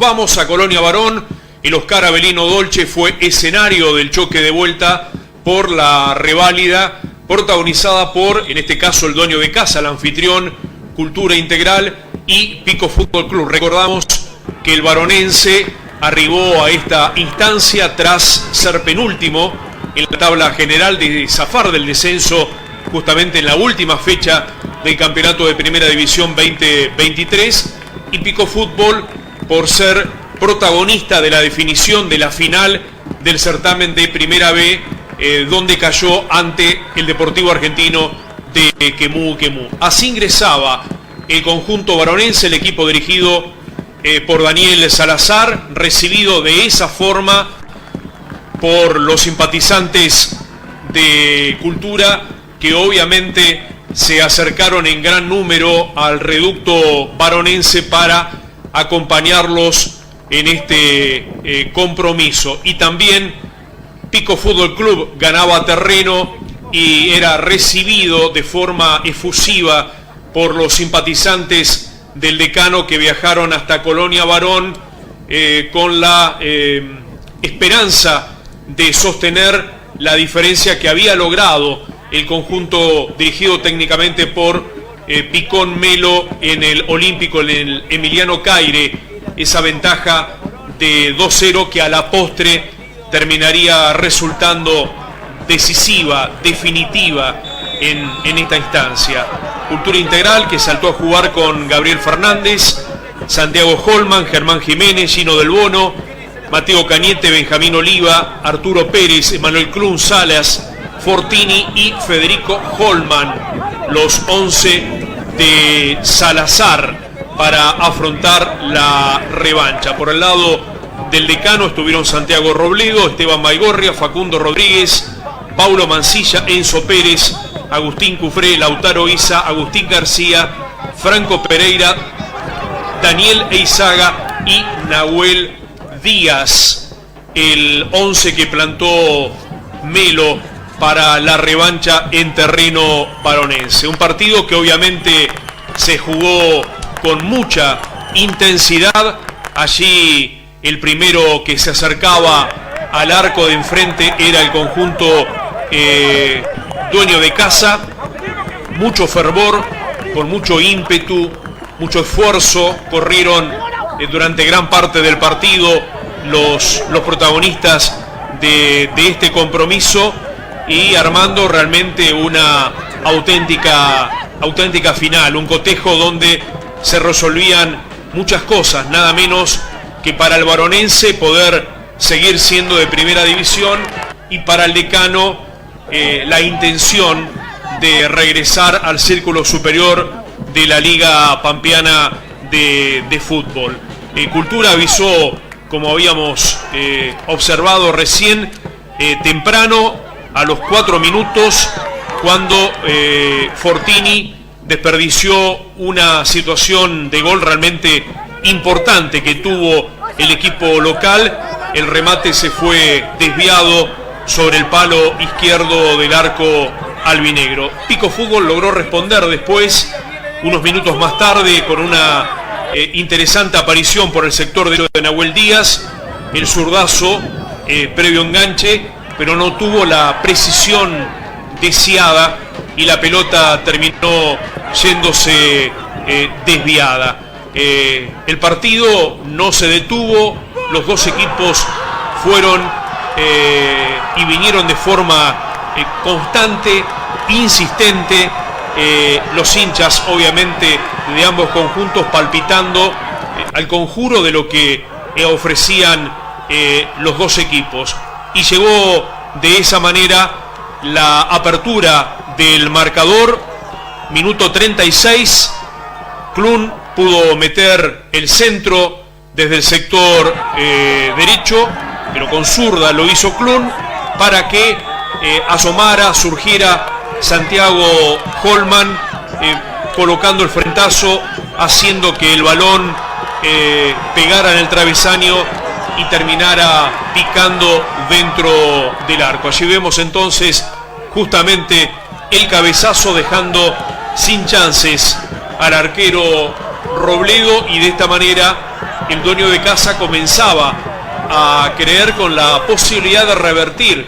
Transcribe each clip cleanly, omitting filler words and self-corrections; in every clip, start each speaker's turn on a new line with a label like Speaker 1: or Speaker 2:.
Speaker 1: vamos a Colonia Varón. El Oscar Avelino Dolce fue escenario del choque de vuelta por la reválida, protagonizada por, en este caso, el dueño de casa, el anfitrión, Cultura Integral y Pico Fútbol Club. Recordamos que el varonense arribó a esta instancia tras ser penúltimo en la tabla general, de zafar del descenso justamente en la última fecha del campeonato de Primera División 2023, y Pico Fútbol por ser protagonista de la definición de la final del certamen de Primera B, donde cayó ante el Deportivo Argentino de Quemú. Así ingresaba el conjunto varonense, el equipo dirigido por Daniel Salazar, recibido de esa forma por los simpatizantes de Cultura, que obviamente se acercaron en gran número al reducto varonense para acompañarlos en este compromiso. Y también Pico Fútbol Club ganaba terreno y era recibido de forma efusiva por los simpatizantes del Decano, que viajaron hasta Colonia Varón con la esperanza de sostener la diferencia que había logrado el conjunto dirigido técnicamente por Picón Melo en el Olímpico, en el Emiliano Caire, esa ventaja de 2-0 que a la postre terminaría resultando decisiva, definitiva en esta instancia. Cultura Integral, que saltó a jugar con Gabriel Fernández, Santiago Holman, Germán Jiménez, Gino Del Bono, Mateo Cañete, Benjamín Oliva, Arturo Pérez, Emanuel Clun, Salas, Fortini y Federico Holman, los 11 de Salazar para afrontar la revancha. Por el lado del Decano estuvieron Santiago Robledo, Esteban Baigorria, Facundo Rodríguez, Paulo Mancilla, Enzo Pérez, Agustín Cufré, Lautaro Isa, Agustín García, Franco Pereira, Daniel Eizaga y Nahuel Díaz, el 11 que plantó Melo para la revancha en terreno varonense. Un partido que obviamente se jugó con mucha intensidad. Allí el primero que se acercaba al arco de enfrente era el conjunto dueño de casa. Mucho fervor, con mucho ímpetu, mucho esfuerzo, corrieron durante gran parte del partido los protagonistas de este compromiso, y armando realmente una auténtica final, un cotejo donde se resolvían muchas cosas, nada menos que para el varonense poder seguir siendo de Primera División, y para el Decano la intención de regresar al círculo superior de la Liga Pampeana de fútbol. Cultura avisó, como habíamos observado recién, temprano, a los 4 minutos, cuando Fortini desperdició una situación de gol realmente importante que tuvo el equipo local. El remate se fue desviado sobre el palo izquierdo del arco albinegro. Pico Fútbol logró responder después, unos minutos más tarde, con una interesante aparición por el sector de Nahuel Díaz, el zurdazo previo enganche, pero no tuvo la precisión deseada y la pelota terminó yéndose desviada. El partido no se detuvo, los dos equipos fueron y vinieron de forma constante, insistente, los hinchas obviamente de ambos conjuntos palpitando al conjuro de lo que ofrecían los dos equipos. Y llegó de esa manera la apertura del marcador. Minuto 36, Clun pudo meter el centro desde el sector derecho, pero con zurda lo hizo Clun, para que asomara, surgiera Santiago Holman, colocando el frentazo, haciendo que el balón pegara en el travesaño y terminara picando dentro del arco. Allí vemos entonces justamente el cabezazo, dejando sin chances al arquero Robledo, y de esta manera el dueño de casa comenzaba a creer con la posibilidad de revertir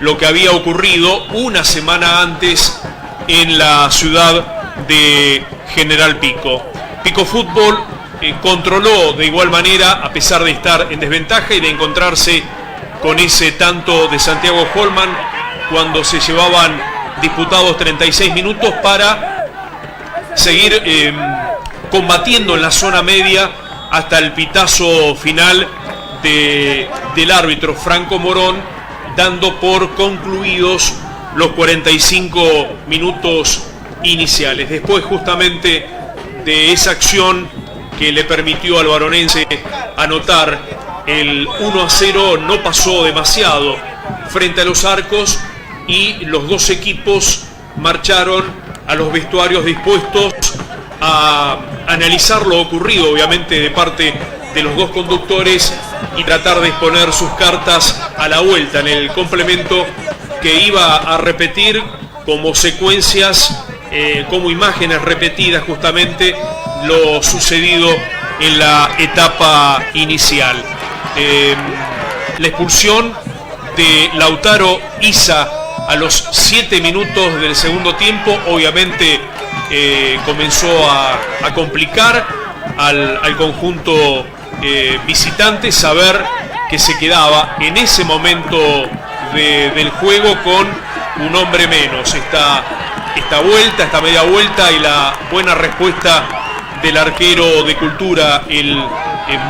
Speaker 1: lo que había ocurrido una semana antes en la ciudad de General Pico. Pico Fútbol controló de igual manera, a pesar de estar en desventaja y de encontrarse con ese tanto de Santiago Holman cuando se llevaban disputados 36 minutos, para seguir combatiendo en la zona media hasta el pitazo final del árbitro Franco Morón, dando por concluidos los 45 minutos iniciales. Después justamente de esa acción que le permitió al varonense anotar el 1-0, no pasó demasiado frente a los arcos y los dos equipos marcharon a los vestuarios dispuestos a analizar lo ocurrido, obviamente de parte de los dos conductores, y tratar de exponer sus cartas a la vuelta en el complemento, que iba a repetir como secuencias, como imágenes repetidas justamente lo sucedido en la etapa inicial. La expulsión de Lautaro Isa a los 7 minutos del segundo tiempo obviamente comenzó a complicar al conjunto visitante saber que se quedaba en ese momento del juego con un hombre menos. Esta media vuelta y la buena respuesta del arquero de Cultura, el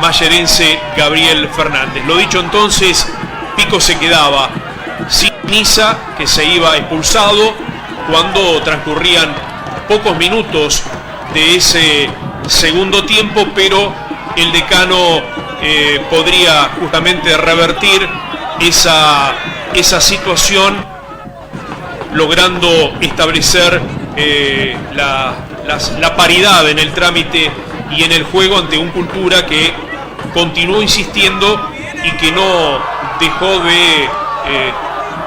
Speaker 1: mayerense Gabriel Fernández. Lo dicho entonces, Pico se quedaba sin Isa, que se iba expulsado cuando transcurrían pocos minutos de ese segundo tiempo, pero el decano podría justamente revertir esa situación, logrando establecer la paridad en el trámite y en el juego ante un Cultura que continuó insistiendo y que no dejó de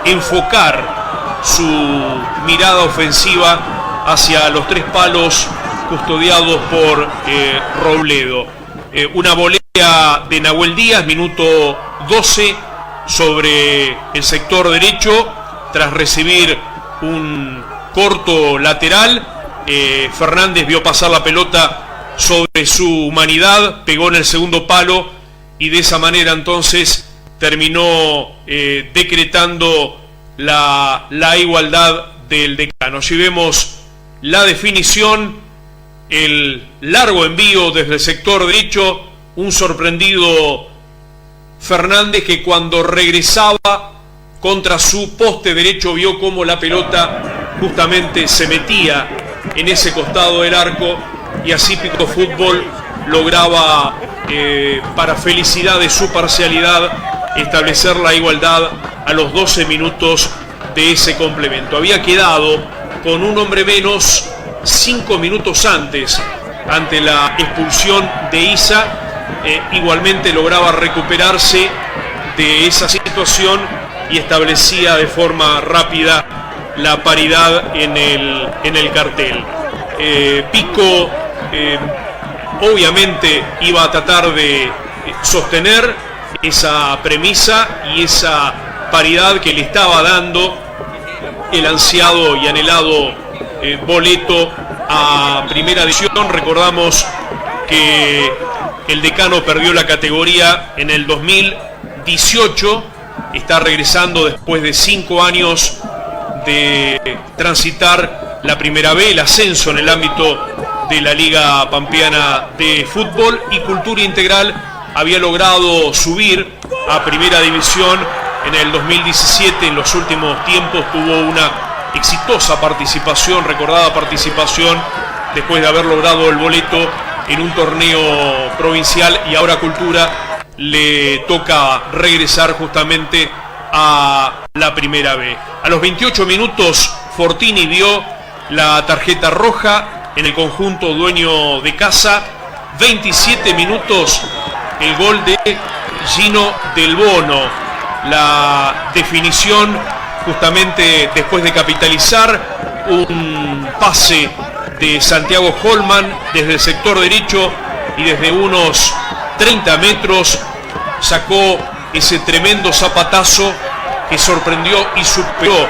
Speaker 1: enfocar su mirada ofensiva hacia los tres palos custodiados por Robledo. Una volea de Nahuel Díaz, minuto 12, sobre el sector derecho, tras recibir un corto lateral. Fernández vio pasar la pelota sobre su humanidad, pegó en el segundo palo y de esa manera entonces terminó decretando la igualdad del decano. Si vemos la definición, el largo envío desde el sector derecho, un sorprendido Fernández que cuando regresaba contra su poste derecho vio cómo la pelota justamente se metía en ese costado del arco, y así Pico Fútbol lograba, para felicidad de su parcialidad, establecer la igualdad a los 12 minutos de ese complemento. Había quedado con un hombre menos 5 minutos antes, ante la expulsión de Isa. Igualmente lograba recuperarse de esa situación y establecía de forma rápida la paridad en el cartel. Pico obviamente iba a tratar de sostener esa premisa y esa paridad que le estaba dando el ansiado y anhelado boleto a Primera División. Recordamos que el decano perdió la categoría en el 2018, está regresando después de 5 años de transitar la Primera B, el ascenso en el ámbito de la Liga Pampeana de Fútbol, y Cultura Integral había logrado subir a Primera División en el 2017. En los últimos tiempos tuvo una exitosa participación, recordada participación, después de haber logrado el boleto en un torneo provincial, y ahora Cultura le toca regresar justamente a la Primera B. A los 28 minutos Fortini vio la tarjeta roja en el conjunto dueño de casa. 27 minutos el gol de Gino Del Bono, la definición justamente después de capitalizar un pase de Santiago Holman desde el sector derecho, y desde unos 30 metros, sacó ese tremendo zapatazo que sorprendió y superó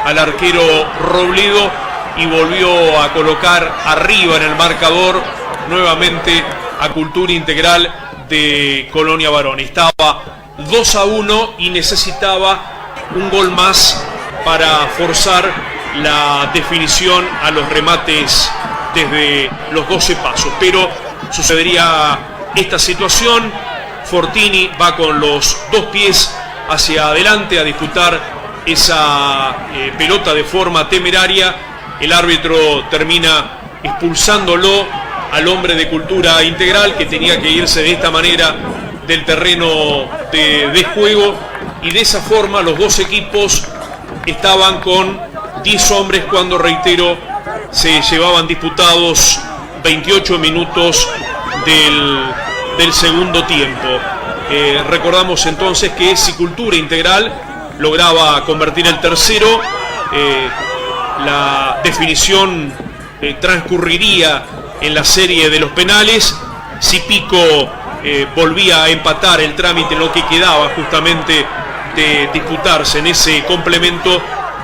Speaker 1: al arquero Robledo y volvió a colocar arriba en el marcador nuevamente a Cultura Integral de Colonia Varón. Estaba 2-1 y necesitaba un gol más para forzar la definición a los remates desde los 12 pasos, pero sucedería esta situación. Fortini va con los 2 pies hacia adelante a disputar esa pelota de forma temeraria. El árbitro termina expulsándolo al hombre de Cultura Integral, que tenía que irse de esta manera del terreno de juego, y de esa forma los dos equipos estaban con 10 hombres cuando, reitero, se llevaban disputados 28 minutos del segundo tiempo. Recordamos entonces que si Cultura Integral lograba convertir el tercero, la definición transcurriría en la serie de los penales. Si Pico volvía a empatar el trámite en lo que quedaba justamente de disputarse en ese complemento,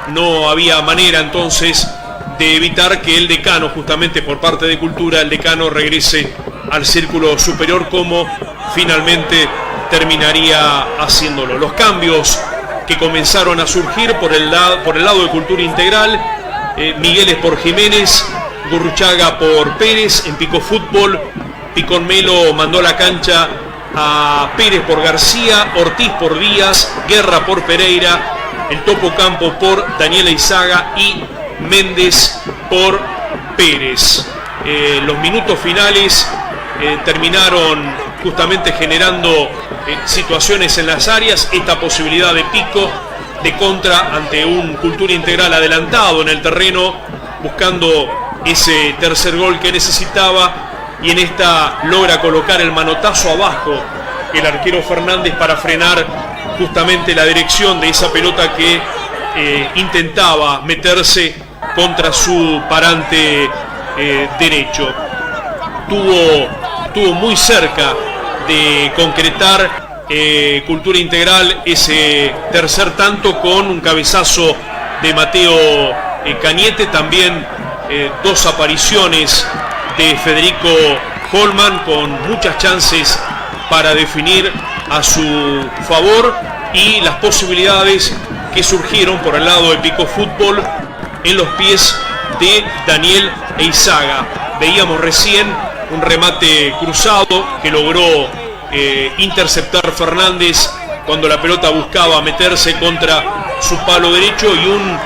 Speaker 1: no había manera entonces de evitar que el decano, justamente por parte de Cultura, el decano regrese al círculo superior, como finalmente terminaría haciéndolo. Los cambios que comenzaron a surgir por el lado de Cultura Integral: Migueles por Jiménez, Gurruchaga por Pérez. En Pico Fútbol, Piconmelo mandó a la cancha a Pérez por García, Ortiz por Díaz, Guerra por Pereira, el Topo Campo por Daniela Izaga y Méndez por Pérez. Los minutos finales terminaron justamente generando situaciones en las áreas. Esta posibilidad de Pico de contra ante un Cultura Integral adelantado en el terreno, buscando ese tercer gol que necesitaba, y en esta logra colocar el manotazo abajo el arquero Fernández para frenar justamente la dirección de esa pelota que intentaba meterse contra su parante derecho. Tuvo muy cerca de concretar Cultura Integral ese tercer tanto con un cabezazo de Mateo Cañete. También 2 apariciones de Federico Holman con muchas chances para definir a su favor, y las posibilidades que surgieron por el lado de Pico Fútbol en los pies de Daniel Eizaga. Veíamos recién un remate cruzado que logró interceptar Fernández cuando la pelota buscaba meterse contra su palo derecho, y un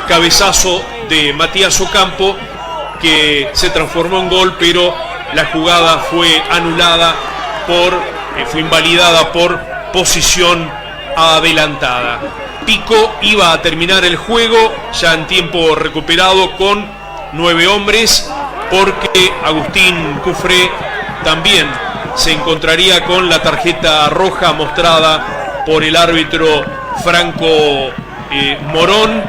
Speaker 1: cabezazo de Matías Ocampo que se transformó en gol, pero la jugada fue anulada fue invalidada por posición adelantada. Pico iba a terminar el juego ya en tiempo recuperado con 9 hombres, porque Agustín Cufré también se encontraría con la tarjeta roja mostrada por el árbitro Franco Morón.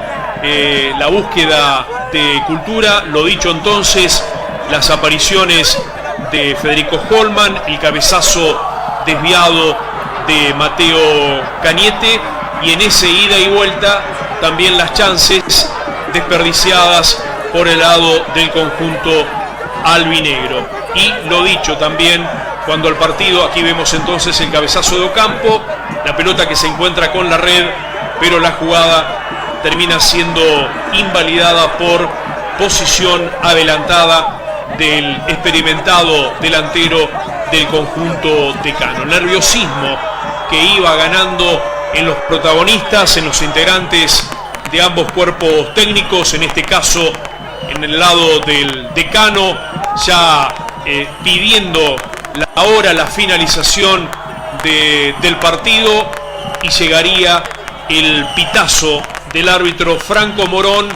Speaker 1: La búsqueda de Cultura, lo dicho entonces, las apariciones de Federico Holman, el cabezazo desviado de Mateo Cañete, y en ese ida y vuelta también las chances desperdiciadas por el lado del conjunto albinegro. Y lo dicho también, cuando el partido, aquí vemos entonces el cabezazo de Ocampo, la pelota que se encuentra con la red, pero la jugada termina siendo invalidada por posición adelantada del experimentado delantero del conjunto decano. Nerviosismo que iba ganando en los protagonistas, en los integrantes de ambos cuerpos técnicos, en este caso en el lado del decano, ya pidiendo la finalización del partido, y llegaría el pitazo del árbitro Franco Morón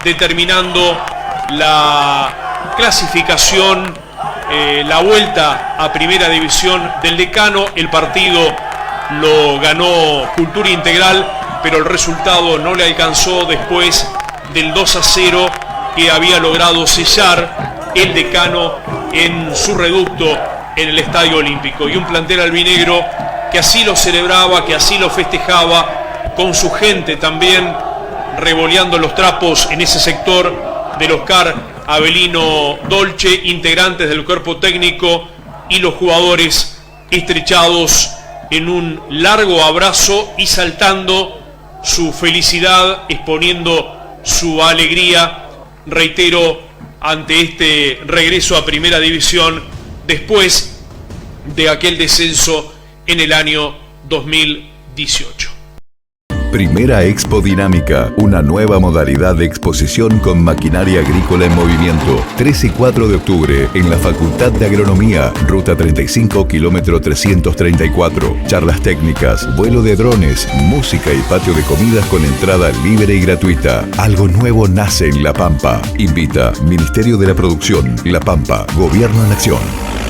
Speaker 1: determinando la clasificación, la vuelta a primera división del decano. El partido lo ganó Cultura Integral, pero el resultado no le alcanzó después del 2-0 que había logrado sellar el decano en su reducto en el Estadio Olímpico. Y un plantel albinegro que así lo celebraba, que así lo festejaba, con su gente también revoleando los trapos en ese sector del Oscar Avelino Dolce, integrantes del cuerpo técnico y los jugadores estrechados en un largo abrazo y saltando su felicidad, exponiendo su alegría, reitero, ante este regreso a Primera División después de aquel descenso en el año 2018.
Speaker 2: Primera Expo Dinámica, una nueva modalidad de exposición con maquinaria agrícola en movimiento. 3 y 4 de octubre en la Facultad de Agronomía, Ruta 35, kilómetro 334. Charlas técnicas, vuelo de drones, música y patio de comidas con entrada libre y gratuita. Algo nuevo nace en La Pampa. Invita Ministerio de la Producción, La Pampa, Gobierno en Acción.